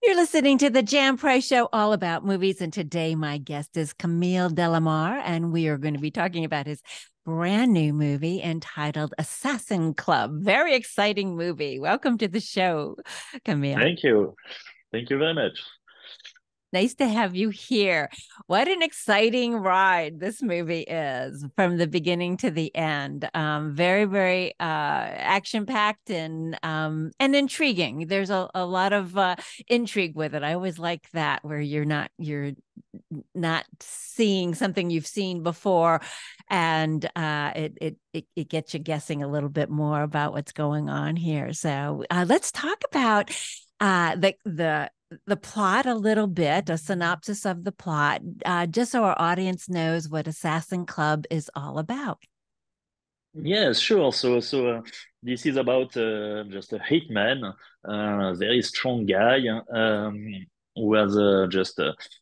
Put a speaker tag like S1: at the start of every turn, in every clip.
S1: You're listening to the Jam Price Show, all about movies. And today, my guest is Camille Delamarre, and we are going to be talking about his brand new movie entitled Assassin Club. Very exciting movie. Welcome to the show, Camille.
S2: Thank you. Thank you very much.
S1: Nice to have you here. What an exciting ride this movie is from the beginning to the end. Very, very action packed and intriguing. There's a lot of intrigue with it. I always like that where you're not seeing something you've seen before, and it gets you guessing a little bit more about what's going on here. So let's talk about the plot a little bit, a synopsis of the plot, just so our audience knows what Assassin Club is all about.
S2: Yes, sure. This is about just a hitman, very strong guy, who has just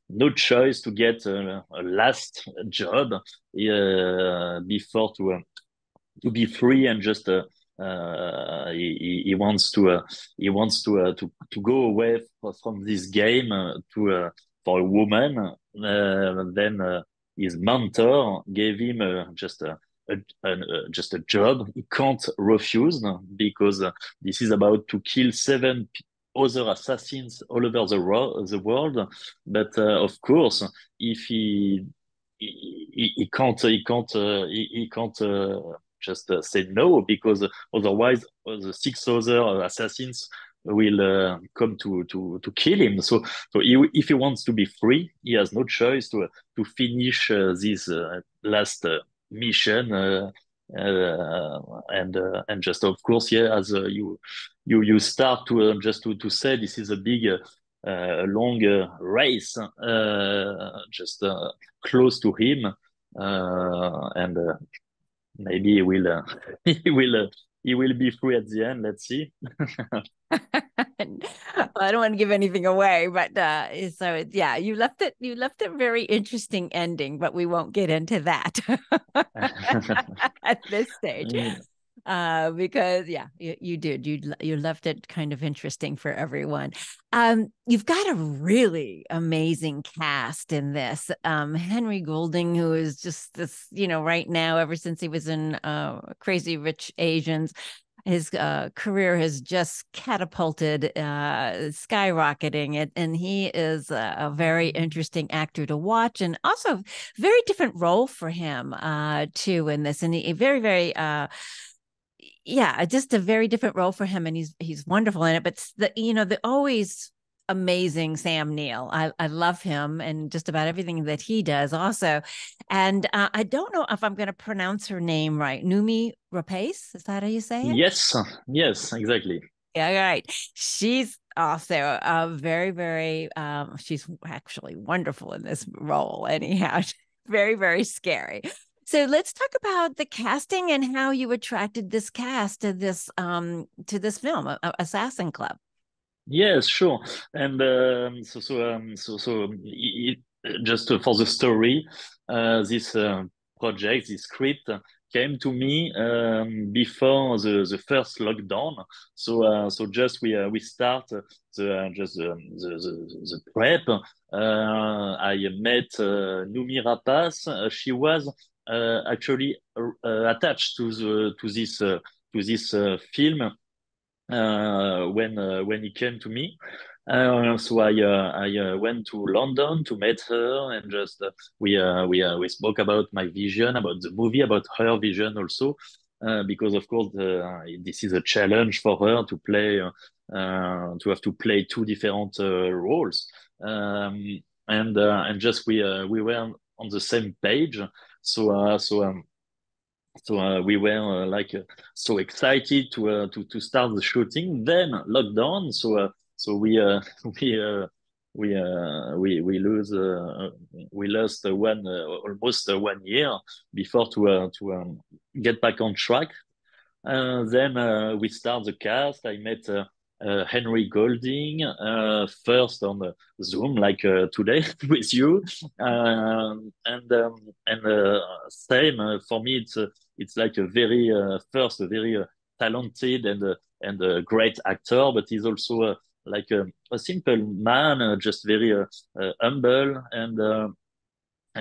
S2: no choice to get a last job before to be free and just he wants to go away from this game to for a woman. Then his mentor gave him just a job he can't refuse because this is about to kill seven other assassins all over the world. But of course, if he can't just say no because otherwise the six other assassins will come to kill him. If he wants to be free, he has no choice to finish this last mission. And just of course, yeah, as you start to just to say this is a big long race just close to him, and maybe he will he will he will be free at the end. Let's see.
S1: I don't want to give anything away, but yeah, you left it very interesting ending, but we won't get into that at this stage.
S2: Mm.
S1: Because yeah, you did. You left it kind of interesting for everyone. You've got a really amazing cast in this. Henry Golding, who is just this, right now, ever since he was in Crazy Rich Asians, his career has just catapulted, skyrocketing it, and he is a very interesting actor to watch, and also very different role for him too in this, and he very, very yeah, just a very different role for him, and he's wonderful in it. But the always amazing Sam Neill. I love him and just about everything that he does also. And I don't know if I'm going to pronounce her name right. Noomi Rapace, is that how you say it?
S2: Yes, yes, exactly.
S1: Yeah, right. She's also a very, very she's actually wonderful in this role anyhow. Very, very scary. So let's talk about the casting and how you attracted this cast to this film, Assassin Club.
S2: Yes, sure. And just for the story, this project, this script came to me before the first lockdown. So just we start the prep. I met Noomi Rapace. She was actually attached to this film when he came to me. I went to London to meet her, and just we spoke about my vision, about the movie, about her vision also, because of course this is a challenge for her to have to play two different roles, and just we were on the same page. So uh, so um, we were so excited to start the shooting. Then lockdown. So we we we lost one almost 1 year before to get back on track. Then we start the cast. I met Henry Golding first on Zoom, like today with you, and same for me. It's like a very first a very talented and a great actor, but he's also a simple man, just very humble, and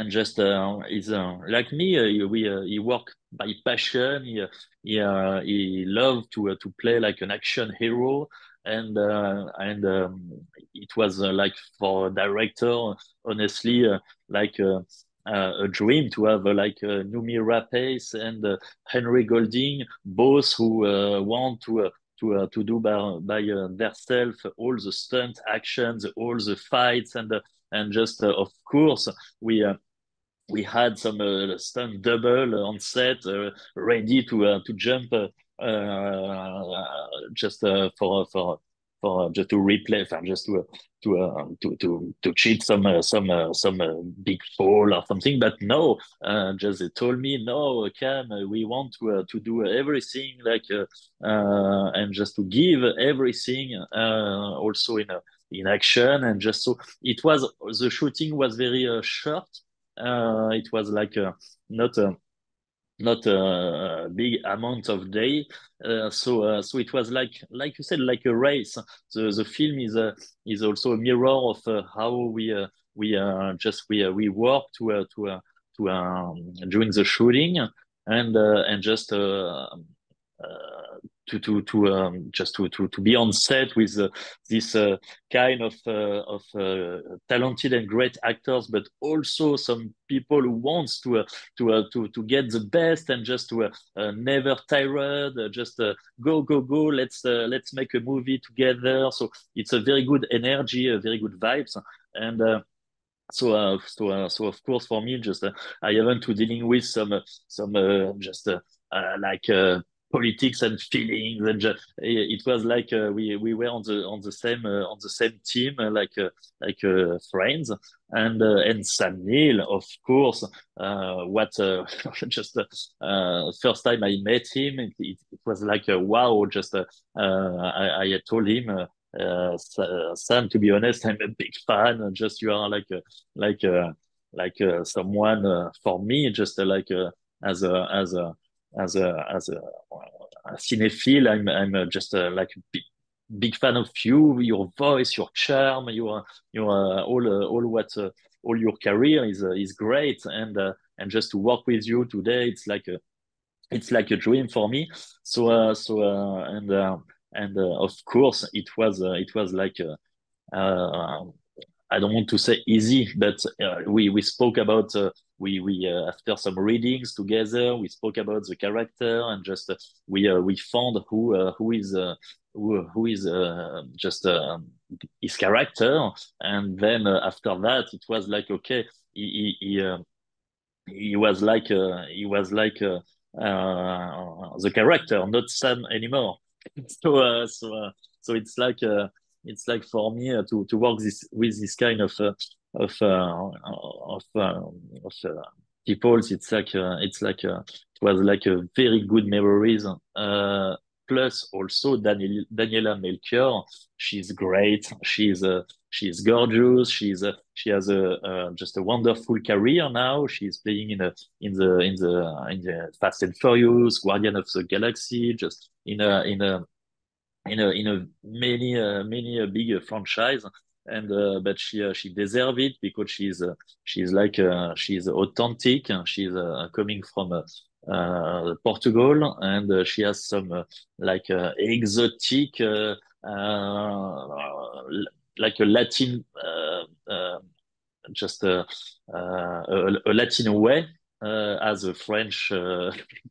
S2: just he's like me. He worked by passion. He loved to play like an action hero, and it was like for a director, honestly, a dream to have Noomi Rapace and Henry Golding, both who want to do by themselves all the stunt actions, all the fights, and just of course we we had some stunt double on set, ready to jump just for just to replay, just to cheat some big fall or something. But no, just they told me no, Cam, we want to do everything and just to give everything also in action, and just so it was the shooting was very short. It was not a not a big amount of day, so it was like you said, like a race. The film is also a mirror of how we work during the shooting, and just just to be on set with this kind of talented and great actors, but also some people who wants to get the best, and just to never tired, just go, let's make a movie together. So it's a very good energy, a very good vibes, and so of course for me, just I haven't to dealing with some just like politics and feelings, and it was like we were on the same team, friends, and Sam Neill, of course. What just first time I met him, it was like wow. Just I told him. Sam, to be honest, I'm a big fan. Just you are like someone for me, just as a as a as a cinephile. I'm just like big fan of you, your voice, your charm, your all what all your career is great, and just to work with you today, it's like a dream for me. So of course it was I don't want to say easy, but we spoke about we after some readings together, we spoke about the character, and just we found who is just his character, and then after that it was like okay, he was the character, not Sam anymore. So it's like for me to work this with this kind of people. It was like a very good memories. Plus also Daniela Melchior, she's great. She's gorgeous. She has a just a wonderful career now. She's playing in the Fast and Furious, Guardian of the Galaxy, just in a many big franchise, and but she deserves it, because she's authentic, and she's coming from Portugal, and she has some exotic like a Latin just a Latin way, as a French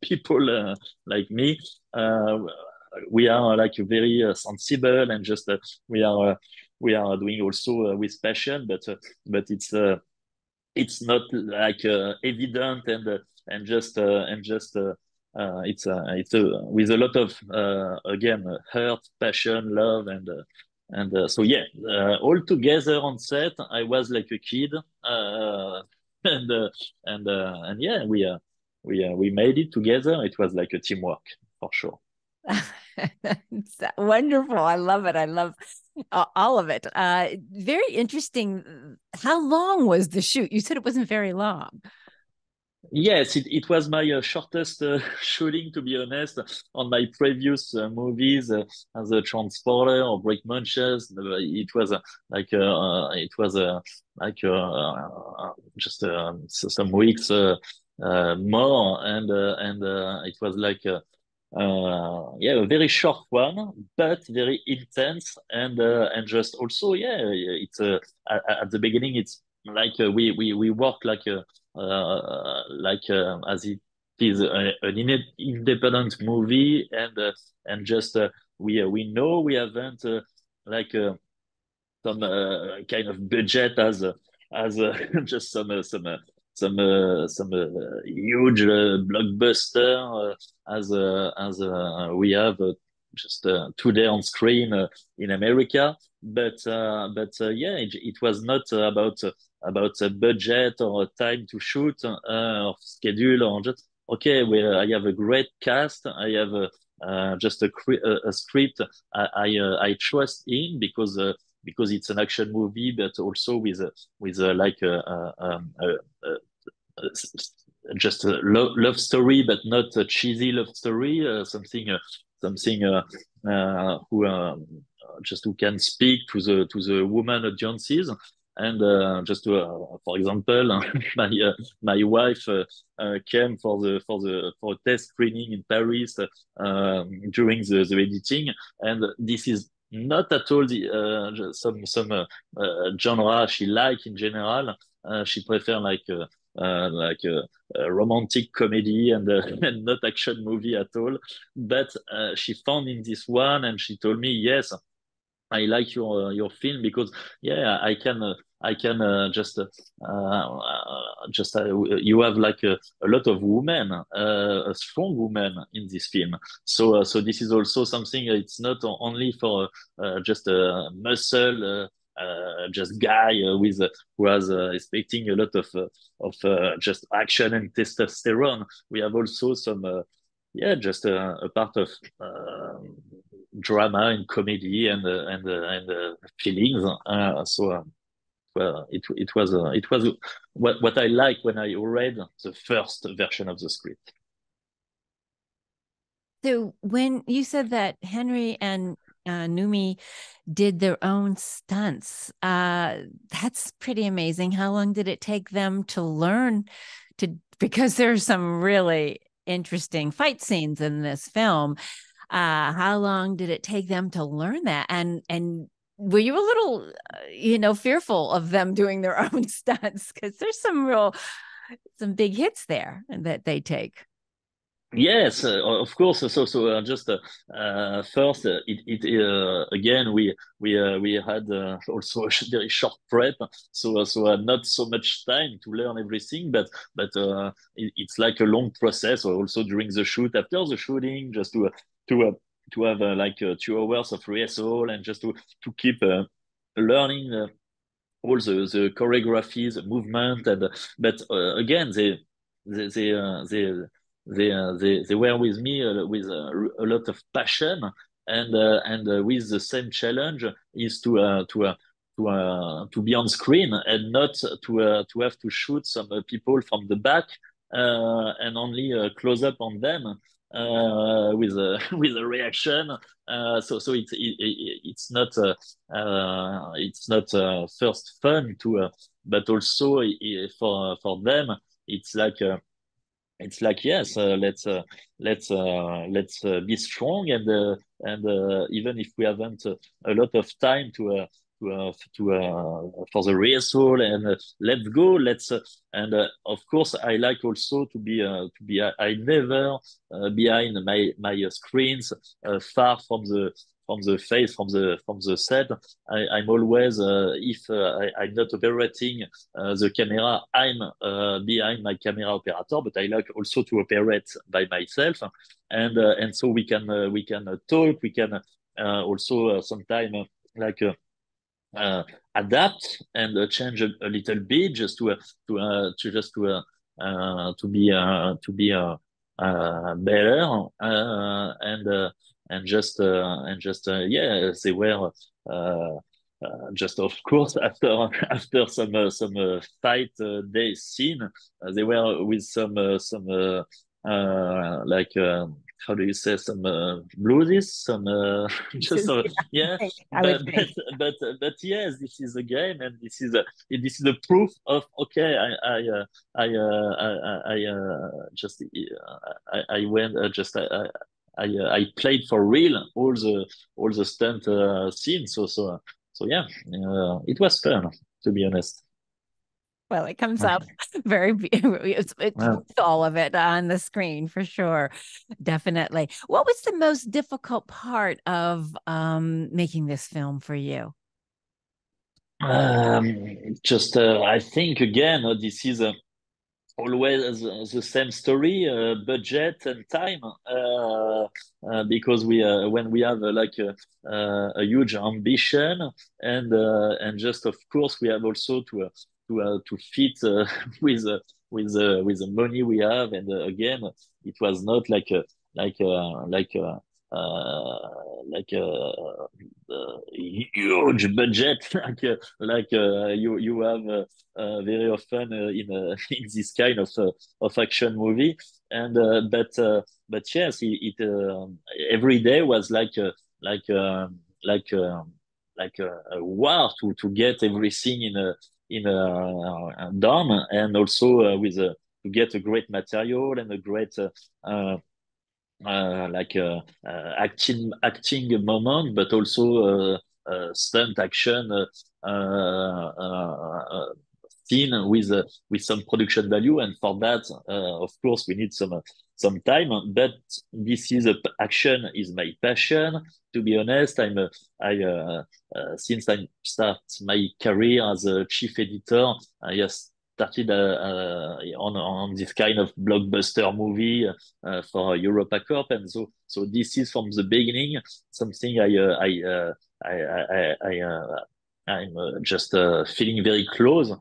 S2: people like me. We are like very sensible, and just we are doing also with passion, but it's not like evident, and just it's with a lot of again hurt, passion, love, and so yeah, all together on set I was like a kid, and and yeah, we made it together. It was like a teamwork for sure.
S1: It's wonderful. I love it. I love all of it. Very interesting. How long was the shoot? You said it wasn't very long.
S2: Yes, it was my shortest shooting, to be honest. On my previous movies, as a transporter or Break Munches, it was it was just some weeks more, and it was yeah, a very short one, but very intense, and just also, yeah, it's at the beginning, it's we work as it is an independent movie, and just we know we haven't like some kind of budget as just some huge blockbuster as we have just today on screen in America. But yeah, it was not about a budget or a time to shoot or schedule or just okay. I have a great cast. I have just a script I trust in because it's an action movie, but also with just a love story, but not a cheesy love story. Something who just who can speak to the woman audiences. And just to, for example, my wife came for a test screening in Paris during the editing, and this is not at all the genre she like in general. She prefer a romantic comedy and and not action movie at all. But she found in this one, and she told me, yes, I like your film because yeah, I can just you have a lot of women, a strong woman in this film. So this is also something. It's not only for just a muscle. Just guy who was expecting a lot of just action and testosterone. We have also some yeah, just a part of drama and comedy and feelings. Well, it was what I like when I read the first version of the script.
S1: So when you said that Henry and Noomi did their own stunts, that's pretty amazing. How long did it take them to learn to? Because there's some really interesting fight scenes in this film. How long did it take them to learn that? And were you a little, fearful of them doing their own stunts? Because there's some big hits there that they take.
S2: Yes, of course. So just first, again we had also a very short prep, so not so much time to learn everything, but it's like a long process. Also during the shoot, after the shooting, just to uh, to have 2 hours of rehearsal and just to keep learning all the choreographies, the movement, and but again they they were with me with a lot of passion, and with the same challenge is to be on screen and not to have to shoot some people from the back and only close up on them with a with a reaction. So it's not first fun but also for them it's like yes, let's be strong and even if we haven't a lot of time for the rehearsal and let's go, let's and of course I like also to be I never behind my screens far from the face from the set. I'm always if I'm not operating the camera, I'm behind my camera operator, but I like also to operate by myself, and so we can talk, we can also sometimes like adapt and change a little bit just to be better and just yeah they were just of course after some fight day scene, they were with some like how do you say, some blues, some just yeah,
S1: I would
S2: but but
S1: think.
S2: but yes, this is a game, and this is a proof of, okay, I just I went just I played for real all the stunt scenes. So yeah, it was fun, to be honest.
S1: Well, it comes up very, it's
S2: Well,
S1: all of it on the screen for sure. Definitely. What was the most difficult part of making this film for you?
S2: just I think again, this is always the same story, budget and time, because we when we have a huge ambition, and just of course we have also to fit with with the money we have. And again, it was not like a like a like huge budget you have very often in this kind of action movie. And but yes, every day was like like uh, like a war to get everything in done, and also with to get a great material and a great acting moment, but also stunt action scene with some production value. And for that, of course, we need some time. But this is action is my passion. To be honest, I since I start my career as a chief editor, I just started on this kind of blockbuster movie for Europa Corp. And so this is from the beginning something I'm just feeling very close.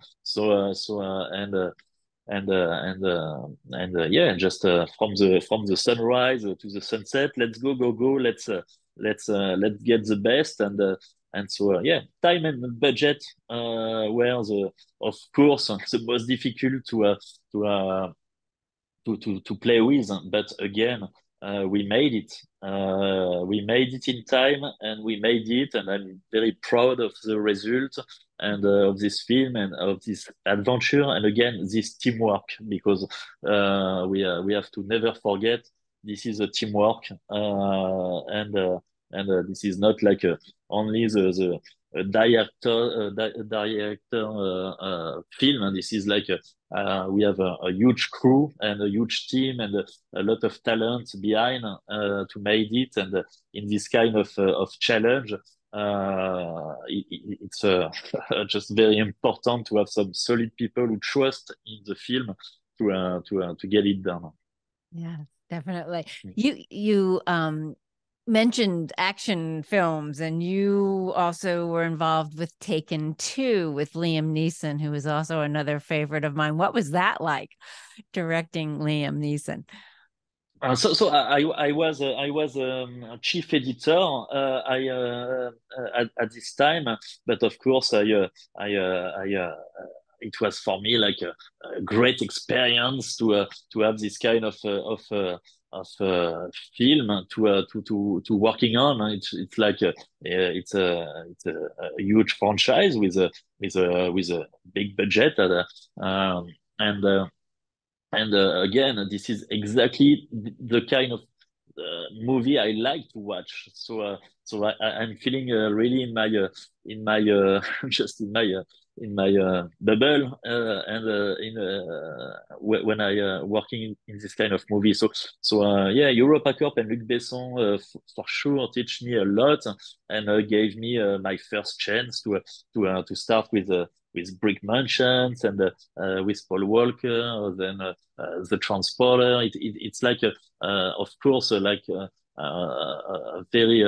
S2: And yeah, just from the sunrise to the sunset, let's go, let's get the best. And so yeah, time and budget were the of course the most difficult to play with. But again, we made it. We made it in time, and we made it, and I'm very proud of the result, and of this film, and of this adventure, and again this teamwork, because we have to never forget this is a teamwork. And this is not like only the director film, and this is like we have a huge crew and a huge team, and a lot of talent behind to make it. And in this kind of challenge, it's just very important to have some solid people who trust in the film to get it done.
S1: Yeah, definitely. You mentioned action films, and you also were involved with Taken 2 with Liam Neeson, who is also another favorite of mine. What was that like, directing Liam Neeson?
S2: I was a chief editor at this time. But of course I it was for me like a great experience to have this kind of film to working on. It's like a huge franchise with a big budget, and and again, this is exactly the kind of movie I like to watch. I'm feeling really in my just in my bubble, and when I working in this kind of movie. Yeah, Europa Corp and Luc Besson for sure teach me a lot, and gave me my first chance to start with Brick Mansions, and with Paul Walker, then the Transporter. It's like of course a very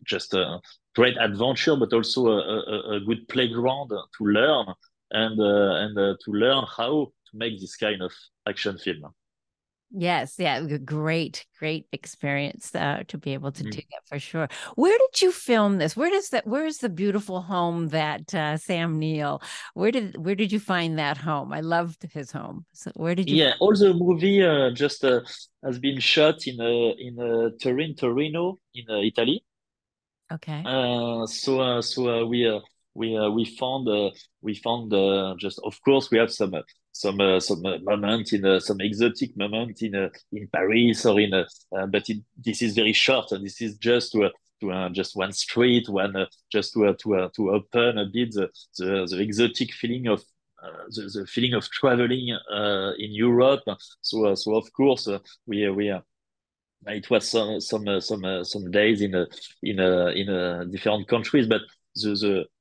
S2: just a great adventure, but also a good playground to learn, and to learn how to make this kind of action film.
S1: Yes, yeah, great experience to be able to do that for sure. Where did you film this? Where's the beautiful home that Sam Neill? Where did you find that home? I loved his home. So where did you
S2: Yeah, all the movie just has been shot in Torino, in Italy.
S1: Okay.
S2: We found just, of course, we have some moment in some exotic moment in Paris or but this is very short. This is just to just one street, one just to open a bit the exotic feeling of the feeling of traveling in Europe. So of course we it was some days in different countries, but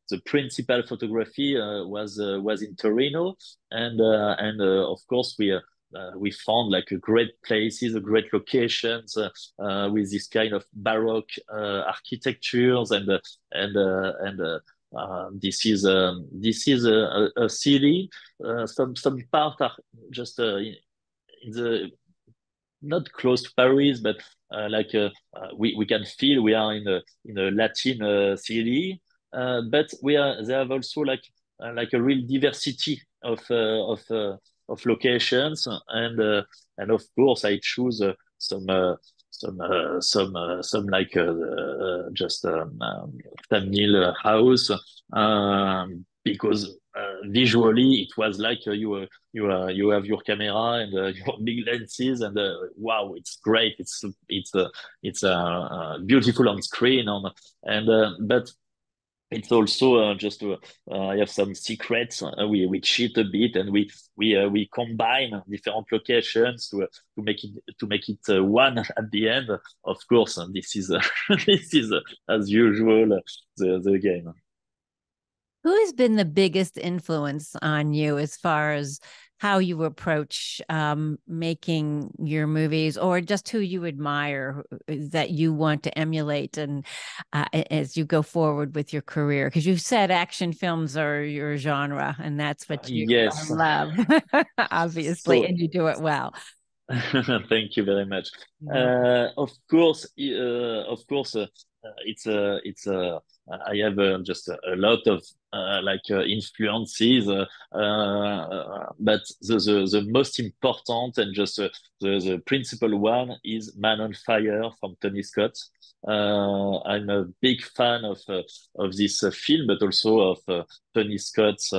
S2: the principal photography was in Torino, and of course we found like a great places, a great locations with this kind of baroque architectures and this is a city. Some part are just in the not close to Paris, but we can feel we are in a Latin city, but we are they have also like a real diversity of locations, and of course I choose some like just thumbnail house because visually it was like you have your camera and your big lenses and wow, it's great. It's beautiful on screen on and but it's also just I have some secrets. We cheat a bit and we combine different locations to make it one at the end. Of course, and this is this is as usual the game.
S1: Who has been the biggest influence on you as far as how you approach making your movies, or just who you admire that you want to emulate and as you go forward with your career? Because you said action films are your genre, and that's what you
S2: Yes.
S1: love, obviously,
S2: So
S1: and you do it well.
S2: thank you very much.
S1: No.
S2: Of course, it's I have just a lot of influences, but the most important and just the principal one is Man on Fire from Tony Scott. I'm a big fan of this film, but also of Tony Scott's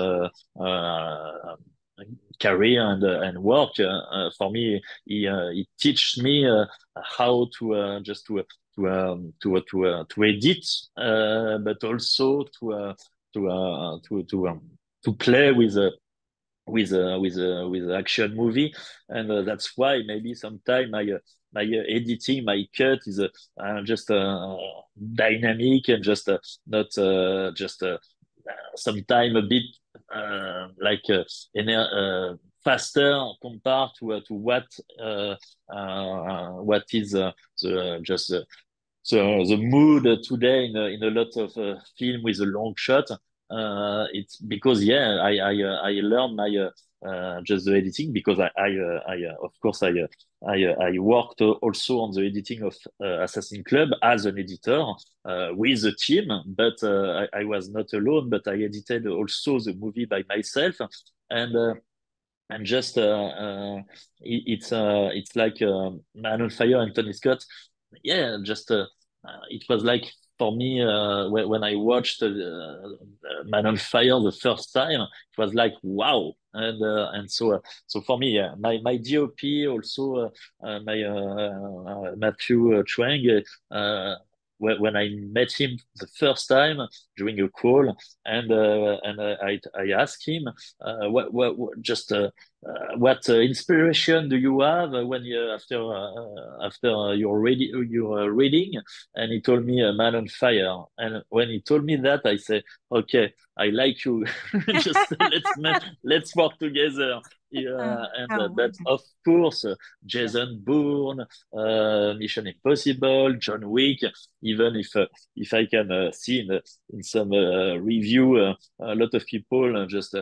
S2: career and work. For me, he teach me how to just to edit, but also to play with action movie, and that's why maybe sometime my editing, my cut is just dynamic and just not just sometime a bit like faster compared to what is the just the mood today in a lot of film with a long shot. It's because yeah, I learned my just the editing because of course I worked also on the editing of Assassin Club as an editor with a team, but I was not alone. But I edited also the movie by myself, and and just it's like Man on Fire and Tony Scott. Yeah, just it was like for me when I watched Man on Fire the first time, it was like wow, and so for me, yeah, my DOP also my Matthew Chuang. When I met him the first time during a call, and I asked him what just what inspiration do you have when you after you're reading? And he told me Man on Fire. And when he told me that, I said, okay, I like you. Just let's work together. Yeah, and
S1: How
S2: but
S1: wonderful.
S2: of course,
S1: Yeah.
S2: Jason Bourne, Mission Impossible, John Wick. Even if I can see in some review, a lot of people just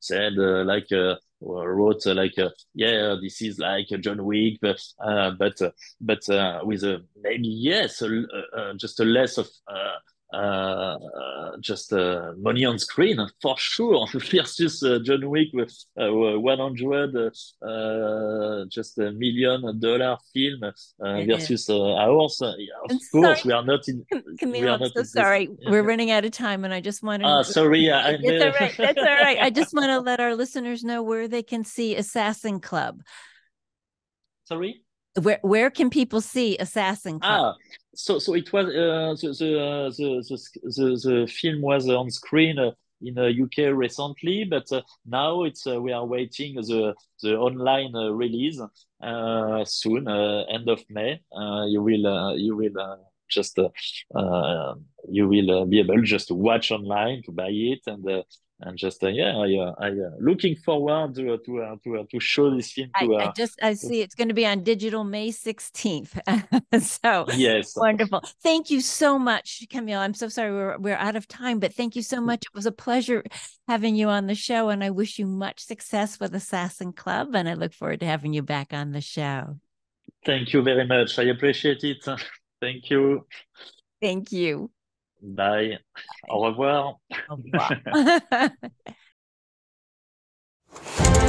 S2: said wrote yeah, this is like John Wick, but with a maybe yes, just a less of just money on screen for sure versus John Wick with 100 just $1 million film
S1: It is.
S2: versus ours. Yeah, of
S1: I'm sorry,
S2: course, we are not in we
S1: Camille,
S2: are
S1: I'm
S2: not
S1: so
S2: in this.
S1: sorry. We're running out of time, and I just want to.
S2: Sorry, I'm
S1: It's all right. That's all right. I just want to let our listeners know where they can see Assassin Club.
S2: sorry.
S1: Where can people see Assassin Club?
S2: So it was the film was on screen in UK recently, but now it's we are waiting the online release soon, end of May. Just you will be able just to watch online to buy it and just yeah, I looking forward to show this film
S1: I
S2: to
S1: see it's going to be on digital May 16th. So
S2: yes.
S1: wonderful. Thank you so much, Camille. I'm so sorry we're out of time, but thank you so much. It was a pleasure having you on the show, and I wish you much success with Assassin Club, and I look forward to having you back on the show.
S2: Thank you very much. I appreciate it. Thank you.
S1: Thank you.
S2: Bye. Au revoir.
S1: Au revoir.